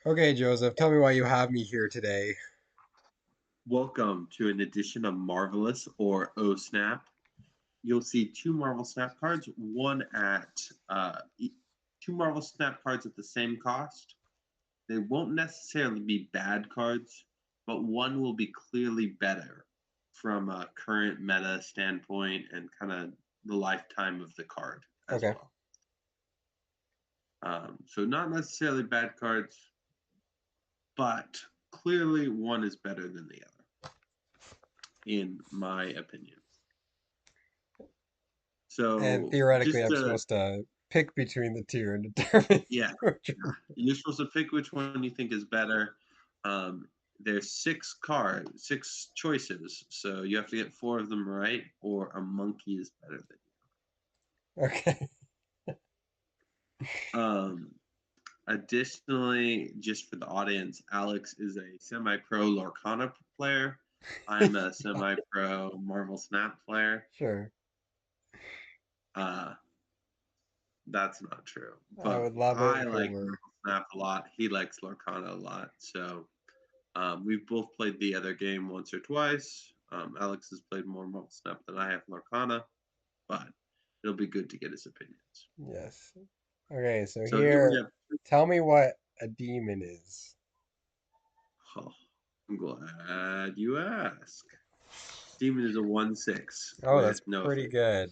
Okay, Joseph, tell me why you have me here today. Welcome to an edition of Marvelous or Oh Snap. You'll see two Marvel Snap cards, two Marvel Snap cards at the same cost. They won't necessarily be bad cards, but one will be clearly better from a current meta standpoint and kind of the lifetime of the card as Okay. well. So not necessarily bad cards, but clearly one is better than the other, in my opinion. And So theoretically, just I'm to supposed to pick between the two and determine Yeah, which yeah. You're supposed to pick which one you think is better. Um, there's six choices, so you have to get four of them right, or a monkey is better than one. Okay. you. Additionally, just for the audience, Alex is a semi-pro Lorcana player. I'm a semi-pro Marvel Snap player. Sure. Uh, that's not true, I but would love it I if it like were. Marvel Snap a lot. He likes Lorcana a lot, so we've both played the other game once or twice. Alex has played more Marvel Snap than I have Lorcana, but it'll be good to get his opinions. Yes. Okay, so So here we here, have. tell me what a demon is. Oh, I'm glad you ask. Demon is a 1/6 Oh, with that's no pretty effect. good.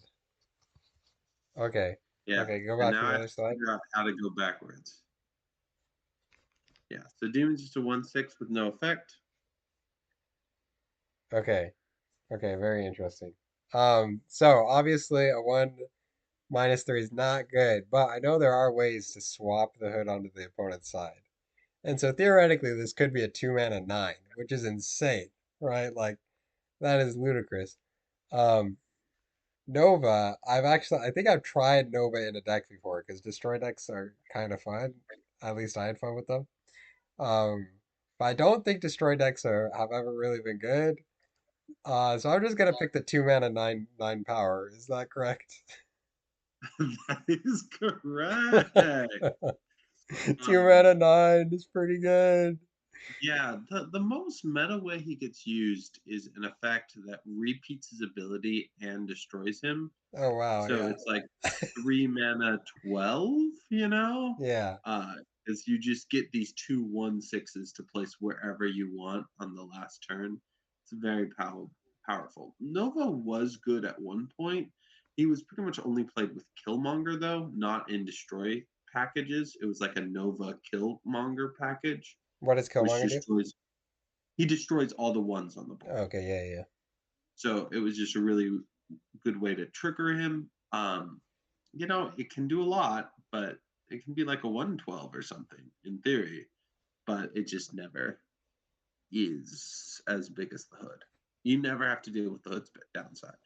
Okay. Yeah, Okay, go and back now to I the have other to side. figure out how to go backwards. Yeah, so Demon's just a 1/6 with no effect. Okay. Okay, very interesting. So obviously a one minus three is not good, but I know there are ways to swap the hood onto the opponent's side. And so theoretically, this could be a two mana nine, which is insane, right? Like that is ludicrous. Um, Nova, I think I've tried Nova in a deck before because destroy decks are kind of fun. At least I had fun with them. Um, but I don't think destroy decks have ever really been good. So I'm just gonna pick the two mana nine power. Is that correct? That is correct. Two Um, mana nine is pretty good. Yeah, the most meta way he gets used is an effect that repeats his ability and destroys him. Oh wow, So yeah. it's like 3 mana 12, you know? Yeah. Uh, is you just get these two 1/6s to place wherever you want on the last turn. It's very powerful. Nova was good at one point. He was pretty much only played with Killmonger though, not in destroy packages. It was like a Nova Killmonger package What does which Killmonger do? destroys all the ones on the board. Okay, yeah, yeah. So it was just a really good way to trigger him. It can do a lot, but it can be like a 112 or something in theory, but it just never is as big as the hood. You never have to deal with the hood's downside.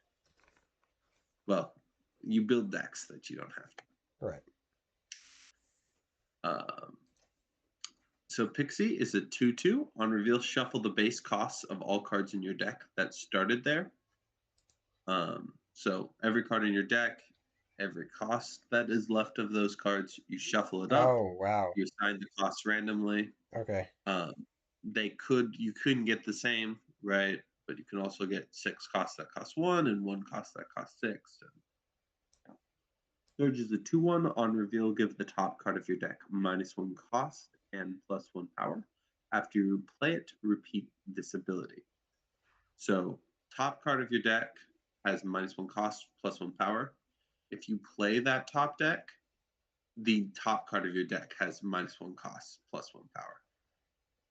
Well, you build decks that you don't have to. Right. Um, so Pixie is a 2/2. On reveal, shuffle the base costs of all cards in your deck that started there. So every card in your deck, every cost that is left of those cards, you shuffle it up. Oh wow. You assign the costs randomly. Okay. Um, you couldn't get the same, right? But you can also get six costs that cost one and one cost that costs six. And Surge is a 2/1 on reveal. Give the top card of your deck -1 cost and +1 power. After you play it, repeat this ability. So top card of your deck has -1 cost, +1 power. If you play that top deck, the top card of your deck has -1 cost, +1 power.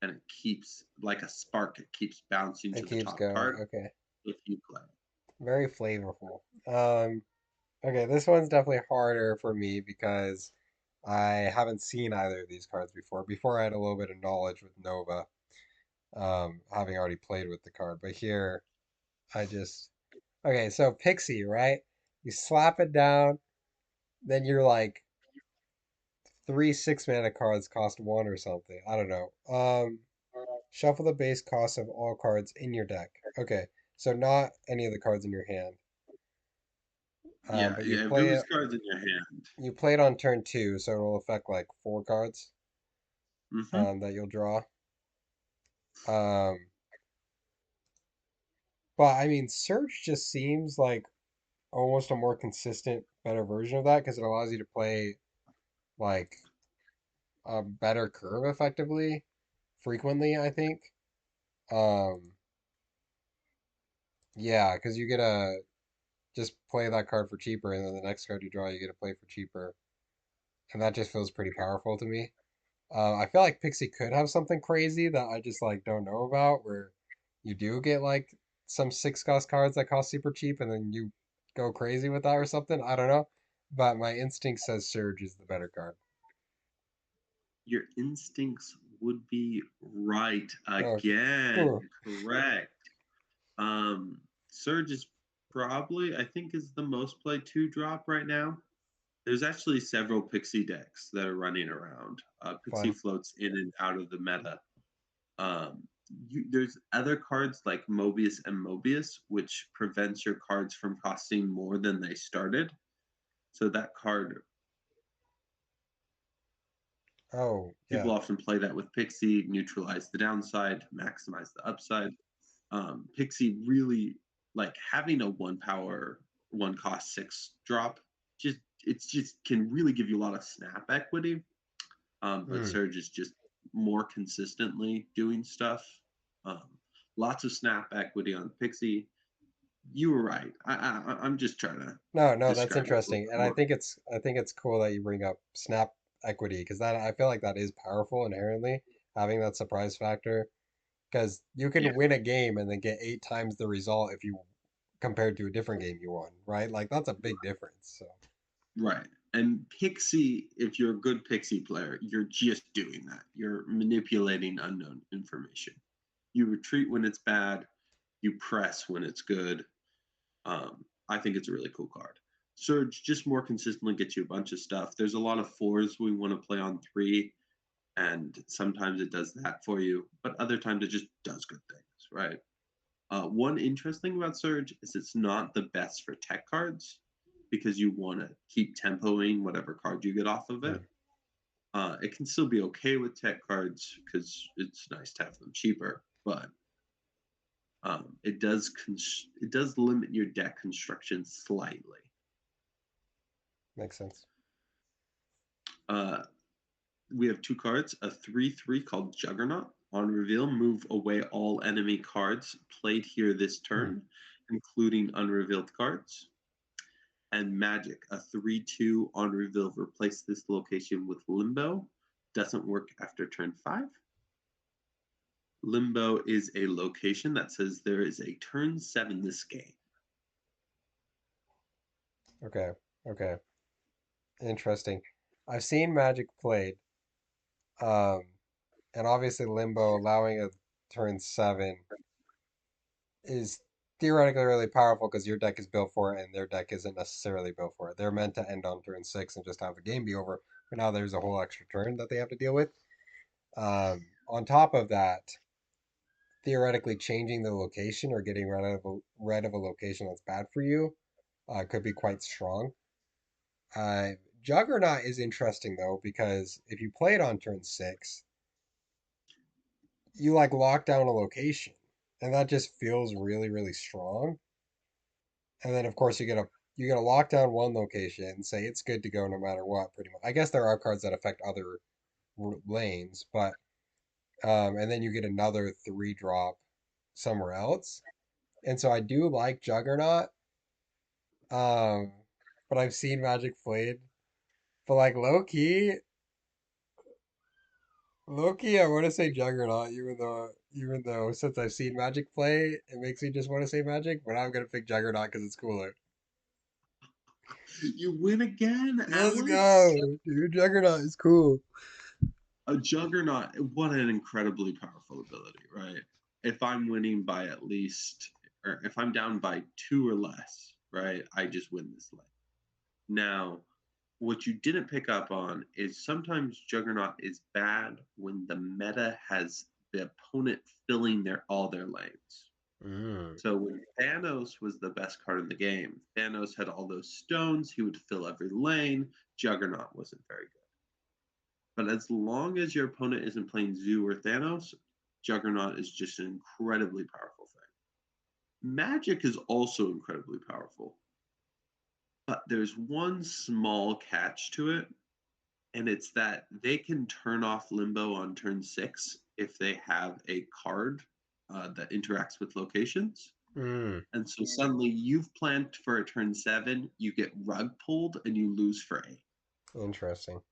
And it keeps like a spark, it keeps bouncing It to the keeps top going. card Okay. if you play. Very flavorful. Okay, this one's definitely harder for me because I haven't seen either of these cards before. Before I had a little bit of knowledge with Nova, having already played with the card. But here, I just okay. So Pixie, right? You slap it down, then you're like three six mana cards cost one or something. I don't know. Shuffle the base cost of all cards in your deck. Okay, so not any of the cards in your hand. Yeah, But yeah. If it was cards in your hand, you play it on turn two, so it'll affect like four cards. Mm-hmm. that you'll draw. Um, but I mean, Surge just seems like almost a more consistent, better version of that because it allows you to play like a better curve effectively, frequently, I think. Um, yeah, because you get to just play that card for cheaper, and then the next card you draw, you get to play for cheaper, and that just feels pretty powerful to me. I feel like Pixie could have something crazy that I just like don't know about, where you do get like some 6 cost cards that cost super cheap, and then you go crazy with that or something. I don't know, but my instinct says Surge is the better card. Your instincts would be right Oh, again. whew, Correct. Surge is probably, I think, is the most played 2 drop right now. There's actually several Pixie decks that are running around. Pixie fun. floats in and out of the meta. Um, there's other cards like Mobius and Mobius, which prevents your cards from costing more than they started. So that card, Oh, people yeah. often play that with Pixie, neutralize the downside, maximize the upside. Pixie really like having a 1 power, 1 cost 6 drop. It's just can really give you a lot of snap equity. But Hmm. Surge is just more consistently doing stuff. Um, Lots of snap equity on Pixie. You were right. I'm just trying to No, no, that's describe it a little interesting, bit and more. I think it's cool that you bring up snap equity because that I feel like that is powerful inherently having that surprise factor because you Yeah, can win a game and then get 8 times the result if you compared to a different game you won, right? Like that's a big difference. So, right. And Pixie, if you're a good Pixie player, you're just doing that. You're manipulating unknown information. You retreat when it's bad. You press when it's good. I think it's a really cool card. Surge just more consistently gets you a bunch of stuff. There's a lot of 4s we want to play on 3, and sometimes it does that for you, but other times it just does good things, right? One interesting about Surge is it's not the best for tech cards because you want to keep tempoing whatever card you get off of it. hmm, It can still be okay with tech cards because it's nice to have them cheaper, but it does limit your deck construction slightly. makes sense. Uh, we have 2 cards, a 3/3 called Juggernaut. On reveal, move away all enemy cards played here this Hmm. turn, including unrevealed cards. And Magic, a 3/2 on reveal, replace this location with Limbo. Doesn't work after turn 5. Limbo is a location that says there is a turn 7 this game. Okay, okay, interesting. I've seen Magic played, um, and obviously Limbo allowing a turn 7 is theoretically really powerful because your deck is built for it and their deck isn't necessarily built for it. They're meant to end on turn 6 and just have the game be over, but now there's a whole extra turn that they have to deal with. On top of that, theoretically changing the location or getting rid of a location that's bad for you could be quite strong. Uh, Juggernaut is interesting though because if you play it on turn 6, you like lock down a location, and that just feels really really strong. And then of course you get to lock down one location and say it's good to go no matter what. Pretty much, I guess there are cards that affect other lanes, but and then you get another 3 drop somewhere else. And so I do like Juggernaut, um, but I've seen Magic played. But like low key, I want to say Juggernaut, even though since I've seen Magic play, it makes me just want to say Magic. But I'm gonna pick Juggernaut because it's cooler. You win again, Let's Alex. go, dude. Juggernaut is cool. A Juggernaut, what an incredibly powerful ability, right? If I'm winning by at least, or if I'm down by 2 or less, right, I just win this lane. Now, what you didn't pick up on is sometimes Juggernaut is bad when the meta has the opponent filling all their lanes. Mm. So when Thanos was the best card in the game, Thanos had all those stones, he would fill every lane. Juggernaut wasn't very good. But as long as your opponent isn't playing Zoo or Thanos, Juggernaut is just an incredibly powerful thing. Magic is also incredibly powerful, but there's one small catch to it, and it's that they can turn off Limbo on turn 6 if they have a card that interacts with locations. Mm, And so suddenly you've planned for a turn 7, you get rug pulled, and you lose for 8. interesting.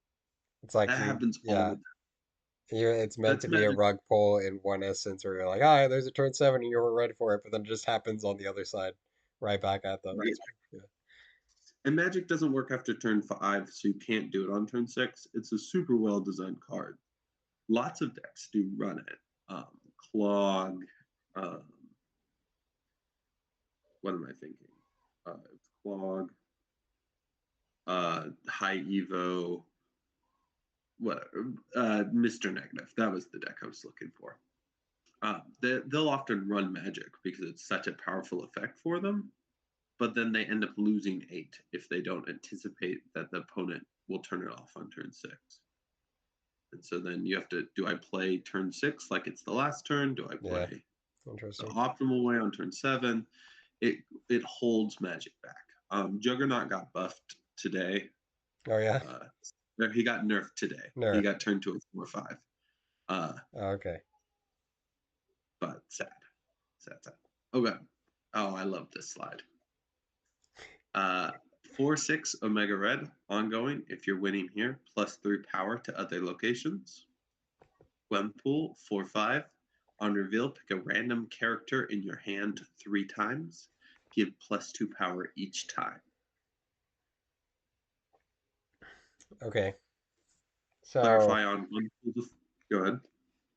It's like That you, happens all yeah, the time. it's meant That's to be a Magic. rug pull in one essence, where you're like, ah, there's a turn seven, and you weren't ready for it, but then it just happens on the other side, right back at them. Right. Yeah, And Magic doesn't work after turn 5, so you can't do it on turn 6. It's a super well designed card. Lots of decks do run it. Clog. Um, what am I thinking? Clog. High Evo. Whatever. Mr. Negative. That was the deck I was looking for. They'll often run Magic because it's such a powerful effect for them, but then they end up losing 8 if they don't anticipate that the opponent will turn it off on turn 6. And so then you have to, do I play turn 6 like it's the last turn? Do I yeah, play the interesting. optimal way on turn 7? It holds Magic back. Juggernaut got buffed today. Oh yeah, Uh, he got nerfed today. He nerf. got turned to a 4/5. Uh, Oh, okay. but sad, sad, sad. Okay. Oh, I love this slide. Uh, 4/6 Omega Red ongoing. If you're winning here, +3 power to other locations. Gwenpool 4/5. On reveal, pick a random character in your hand 3 times. Give +2 power each time. Okay. So Clarify on Gwenpool. Go ahead.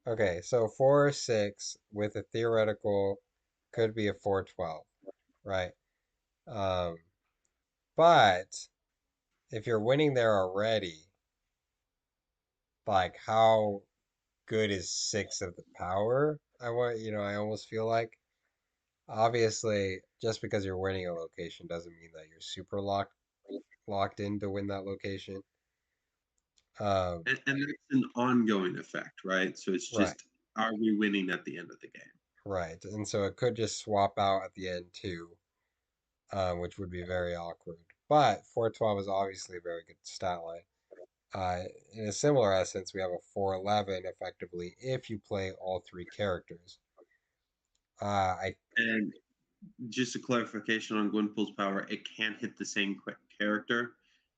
okay, so 4/6 with a theoretical could be a 4/12, right? Um, but if you're winning there already, like how good is 6 of the power? I almost feel like obviously just because you're winning a location doesn't mean that you're super locked in to win that location. Um, And that's an ongoing effect, right? So it's right, just, are we winning at the end of the game? right. And so it could just swap out at the end too, which would be very awkward. But 4/12 is obviously a very good stat line. Uh, in a similar essence, we have a 4/11 effectively if you play all three characters. I And just a clarification on Gwenpool's power, it can hit the same character.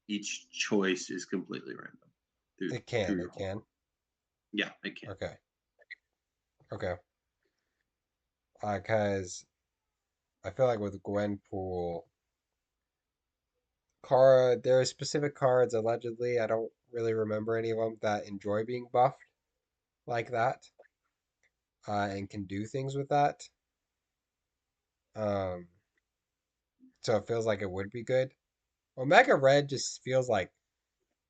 Each choice is completely random through your it whole. can. Yeah, it can. Okay, okay. Because I feel like with Gwenpool, there are specific cards allegedly. I don't really remember any of them that enjoy being buffed like that, and can do things with that. Um, so it feels like it would be good. Omega Red just feels like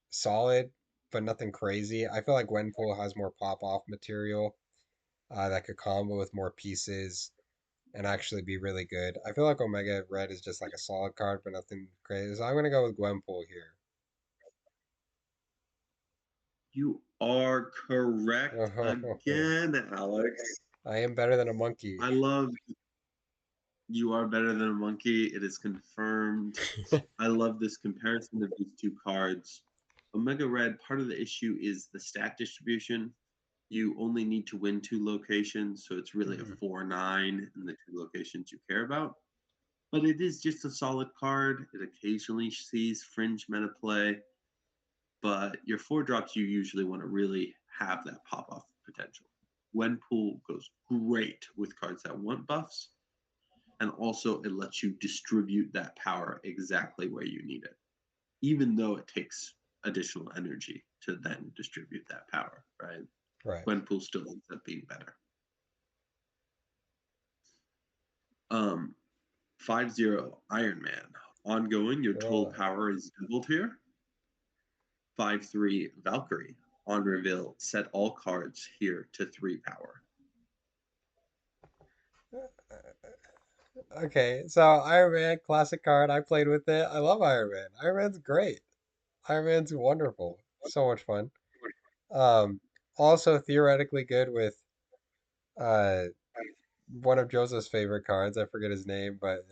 solid, but nothing crazy. I feel like Gwenpool has more pop off material that could combo with more pieces and actually be really good. I feel like Omega Red is just like a solid card, but nothing crazy. So I'm gonna go with Gwenpool here. You are correct again, Alex. I am better than a monkey. I love you are better than a monkey. It is confirmed. I love this comparison of these two cards. Omega Red, part of the issue is the stat distribution. You only need to win 2 locations, so it's really a Mm, 4/9 in the 2 locations you care about. But it is just a solid card. It occasionally sees fringe meta play, but your 4 drops you usually want to really have that pop off potential. Gwenpool goes great with cards that want buffs, and also it lets you distribute that power exactly where you need it, even though it takes additional energy to then distribute that power, right? right. Gwenpool still ends up being better. 5/0 Iron Man. Ongoing, your total Well, power is doubled here. 5/3 Valkyrie. On reveal, set all cards here to 3 power. okay, so Iron Man, classic card. I played with it. I love Iron Man. Iron Man's great. Iron Man's wonderful. So much fun. Um, Also theoretically good with uh one of Joseph's favorite cards. I forget his name, but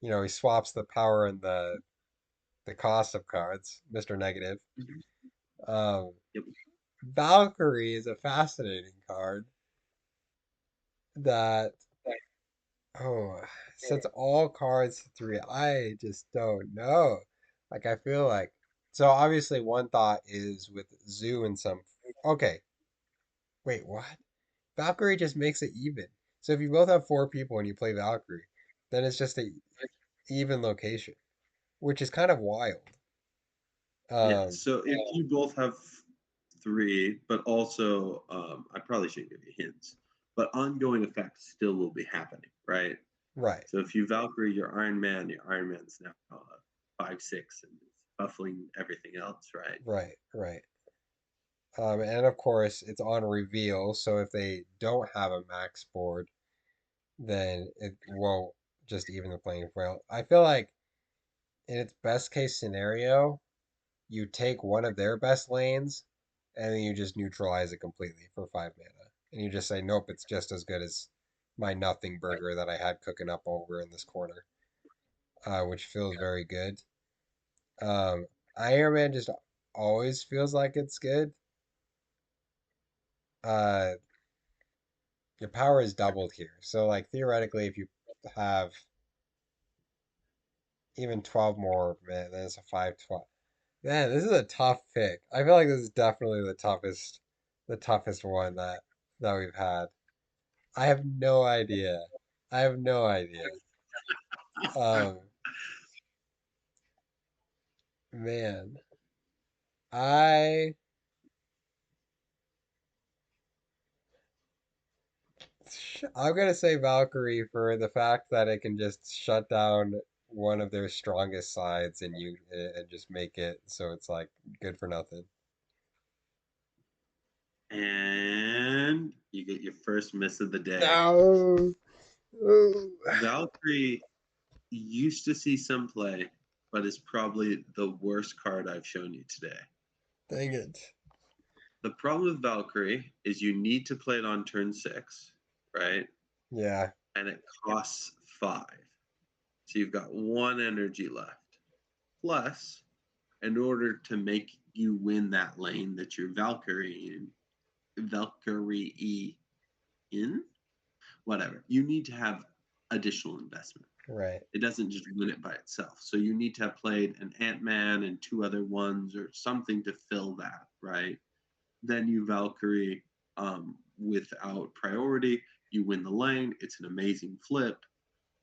he swaps the power and the cost of cards, Mr. Negative. Mhm. Um, Yep. Valkyrie is a fascinating card that oh, since all cards three, I just don't know. Like I feel like so obviously one thought is with Zoo and some okay, wait, what? Valkyrie just makes it even. So if you both have four people and you play Valkyrie, then it's just a even location, which is kind of wild. Yeah. Um, So if you both have three, but also I probably shouldn't give you hints, but ongoing effects still will be happening, right? right, So if you Valkyrie your Iron Man's now 5/6 and it's buffling everything else, right? right, right. And of course, it's on reveal, so if they don't have a max board, then it won't just even the playing field. I feel like in its best case scenario, you take one of their best lanes and then you just neutralize it completely for 5 mana. And you just say, nope, it's just as good as my nothing burger that I had cooking up over in this corner, which feels very good. Um, Iron Man just always feels like it's good. Uh, your power is doubled here. So, like, theoretically, if you have even 12 more, man, then it's a 5/12. Man, this is a tough pick. I feel like this is definitely the toughest one that we've had. I have no idea. I have no idea. Um, man, I I'm gonna say Valkyrie for the fact that it can just shut down one of their strongest sides and just make it so it's like good for nothing. And you get your first miss of the day. No. Ooh. Valkyrie used to see some play, but is probably the worst card I've shown you today. Dang it. The problem with Valkyrie is you need to play it on turn 6, right? Yeah, And it costs 5. So you've got 1 energy left. Plus, in order to make you win that lane that you're Valkyrie in, whatever, you need to have additional investment. right. It doesn't just win it by itself. So you need to have played an Ant Man and two other ones or something to fill that, right? Then you Valkyrie without priority. You win the lane. It's an amazing flip.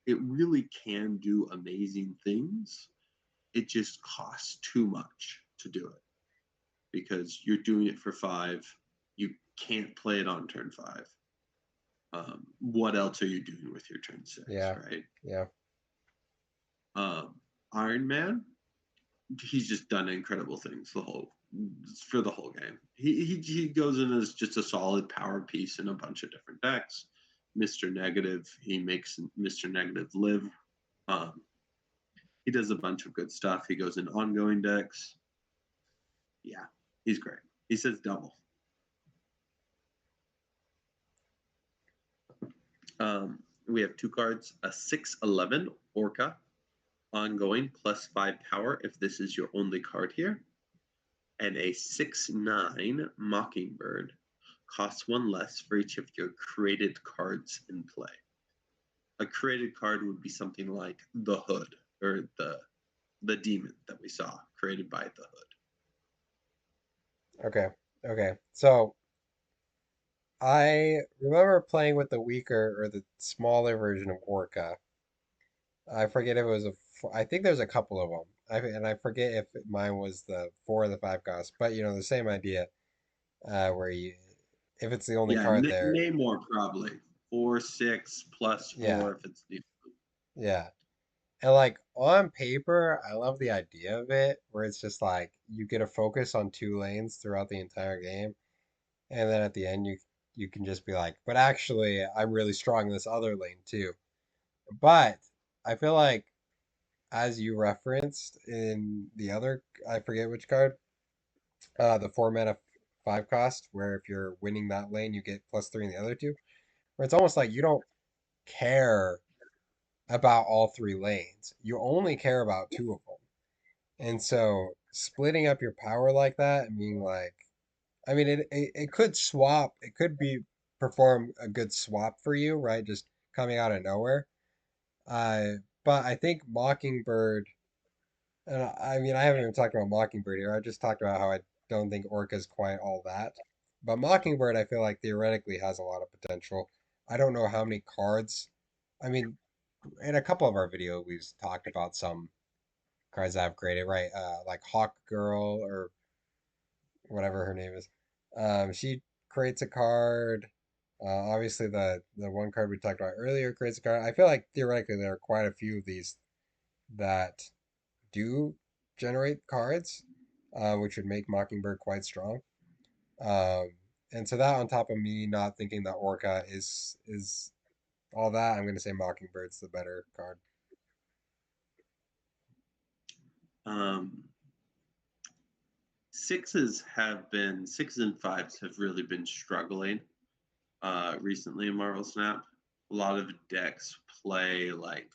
It really can do amazing things. It just costs too much to do it because you're doing it for 5. You can't play it on turn 5. What else are you doing with your turn 6, Yeah, right? yeah, Um, Iron Man, he's just done incredible things for the whole game. He goes in as just a solid power piece in a bunch of different decks. Mr. Negative, he makes Mr. Negative live. Um, he does a bunch of good stuff. He goes in ongoing decks. Yeah, he's great. He says double. We have two cards: a 6/11 Orca, ongoing +5 power if this is your only card here, and a 6/9 Mockingbird, costs one less for each of your created cards in play. A created card would be something like the Hood or the demon that we saw created by the Hood. okay, okay. So I remember playing with the weaker or the smaller version of Orca. I forget if it was I think there's a couple of them. And I forget if mine was the 4 or the 5 cost, but the same idea. Where if it's the only Yeah, card there, Namor probably 4/6 yeah, +4 if it's the yeah. And like on paper, I love the idea of it, where it's just like you get a focus on 2 lanes throughout the entire game, and then at the end you can just be like, but actually, I'm really strong in this other lane too. But I feel like as you referenced in the other, I forget which card, the 4 mana 5 cost, where if you're winning that lane, you get +3 in the other two. Where it's almost like you don't care about all 3 lanes. You only care about two of them. And so splitting up your power like that and being like, I mean, it could swap, it could be perform a good swap for you, right? Just coming out of nowhere. Uh, but I think Mockingbird, and I mean, I haven't even talked about Mockingbird here. I just talked about how I don't think Orca's quite all that. But Mockingbird, I feel like theoretically has a lot of potential. I don't know how many cards. I mean, in a couple of our videos, we've talked about some cards I've created, right? Like Hawk Girl or whatever her name is. She creates a card. Obviously, the one card we talked about earlier creates a card. I feel like theoretically there are quite a few of these that do generate cards, which would make Mockingbird quite strong. Um, and so that on top of me not thinking that Orca is all that, I'm going to say Mockingbird's the better card. Um, sixes and fives have really been struggling recently in Marvel Snap. A lot of decks play like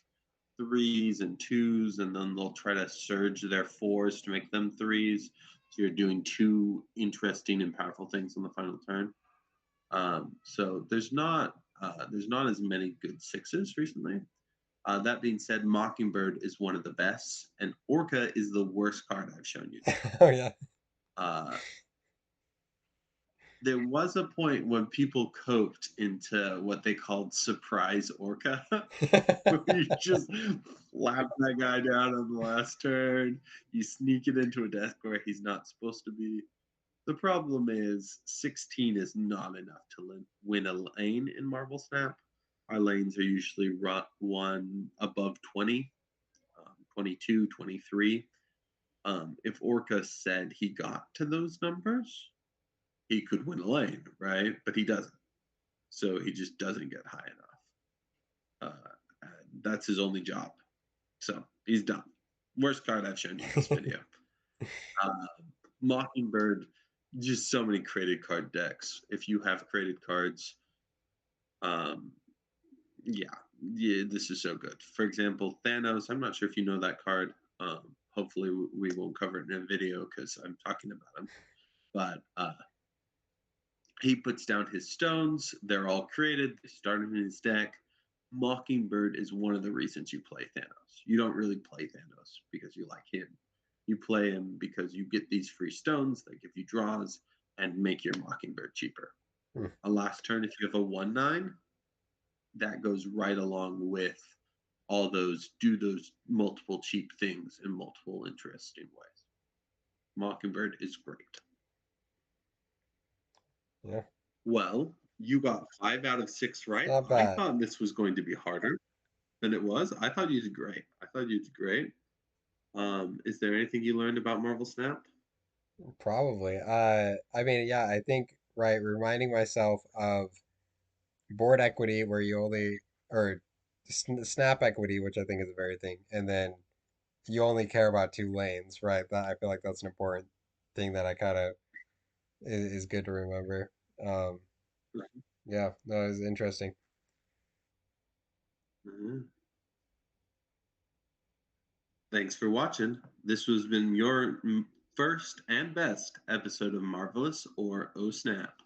threes and twos, and then they'll try to surge their fours to make them threes. So you're doing two interesting and powerful things on the final turn. So there's not as many good sixes recently. That being said, Mockingbird is one of the best, and Orca is the worst card I've shown you today. Oh yeah. Uh, there was a point when people coped into what they called surprise Orca, where you just slap that guy down on the last turn, you sneak it into a deck where he's not supposed to be. The problem is 16 is not enough to win a lane in Marble Snap. Our lanes are usually one above 20, 22, 23. If Orca said he got to those numbers, he could win a lane, right? But he doesn't. So he just doesn't get high enough. That's his only job. So he's done. Worst card I've shown you this video. Uh, Mockingbird, just so many created card decks. If you have created cards, um, yeah, yeah, this is so good. For example, Thanos. I'm not sure if you know that card. Hopefully, we won't cover it in a video because I'm talking about him. But he puts down his stones. They're all created. They start in his deck. Mockingbird is one of the reasons you play Thanos. You don't really play Thanos because you like him. You play him because you get these free stones that give you draws and make your Mockingbird cheaper. Hmm. A last turn, if you have a 1/9, that goes right along with all those, do those multiple cheap things in multiple interesting ways. Mockingbird is great. Yeah, Well, you got 5 out of 6 it's right. not I bad. thought this was going to be harder than it was. I thought you did great. I thought you did great. Is there anything you learned about Marvel Snap? Probably. I mean, yeah, I think right, reminding myself of board equity where you only or snap equity, which I think is a very thing, and then you only care about 2 lanes, right? That I feel like that's an important thing that I kind of is good to remember. Um, yeah, no, it was interesting. Mhm. Thanks for watching. This has been your first and best episode of Marvelous or Oh Snap.